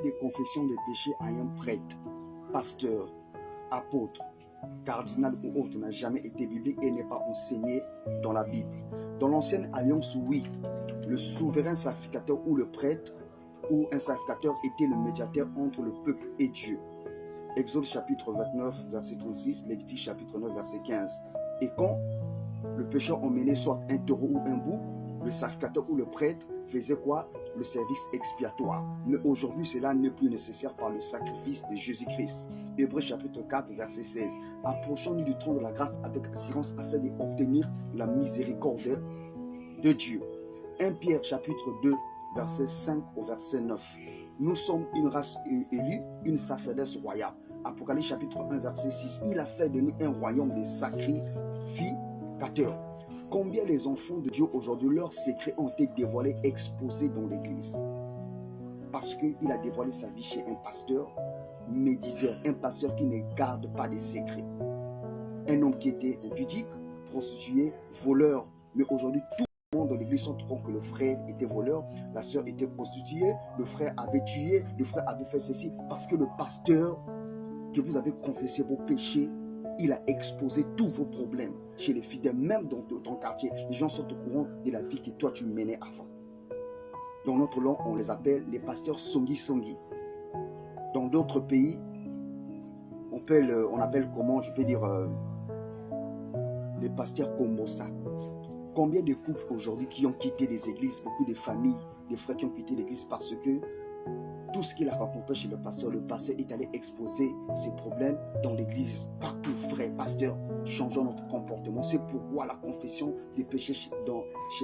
de confession des péchés à un prêtre, pasteur, apôtre, cardinal ou autre n'a jamais été biblique et n'est pas enseigné dans la Bible. Dans l'ancienne alliance, oui, le souverain sacrificateur ou le prêtre ou un sacrificateur était le médiateur entre le peuple et Dieu. Exode chapitre 29, verset 36, Lévitique chapitre 9, verset 15. Et quand le pécheur emmenait soit un taureau ou un bouc, le sacrificateur ou le prêtre faisait quoi? Le service expiatoire. Mais aujourd'hui, cela n'est plus nécessaire par le sacrifice de Jésus-Christ. Hébreux chapitre 4, verset 16. Approchons-nous du trône de la grâce avec assurance afin d'obtenir la miséricorde de Dieu. 1 Pierre chapitre 2, verset 5 au verset 9. Nous sommes une race élue, une sacerdoce royale. Apocalypse chapitre 1, verset 6. Il a fait de nous un royaume de sacrificateurs. Combien les enfants de Dieu aujourd'hui, leurs secrets ont été dévoilés, exposés dans l'église? Parce qu'il a dévoilé sa vie chez un pasteur médiseur, un pasteur qui ne garde pas de secrets. Un homme qui était impudique, prostitué, voleur. Mais aujourd'hui, tout le monde dans l'église se trompe que le frère était voleur, la sœur était prostituée, le frère avait tué, le frère avait fait ceci. Parce que le pasteur que vous avez confessé vos péchés, il a exposé tous vos problèmes chez les fidèles, même dans ton quartier. Les gens sont au courant de la vie que toi tu menais avant. Dans notre langue, on les appelle les pasteurs songi-songi. Dans d'autres pays, on appelle comment, je peux dire, les pasteurs Kombosa. Combien de couples aujourd'hui qui ont quitté les églises, beaucoup de familles, des frères qui ont quitté l'église parce que tout ce qu'il a rencontré chez le pasteur est allé exposer ses problèmes dans l'église. Partout, frère, pasteur, changeons notre comportement. C'est pourquoi la confession des péchés chez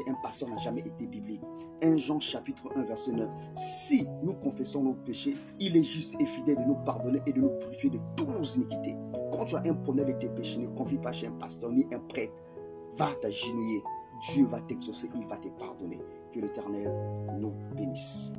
un pasteur n'a jamais été biblique. 1 Jean chapitre 1 verset 9. Si nous confessons nos péchés, il est juste et fidèle de nous pardonner et de nous purifier de toutes nos iniquités. Quand tu as un problème de tes péchés, ne confie pas chez un pasteur ni un prêtre. Va t'agenouiller. Dieu va t'exaucer, il va te pardonner. Que l'Éternel nous bénisse.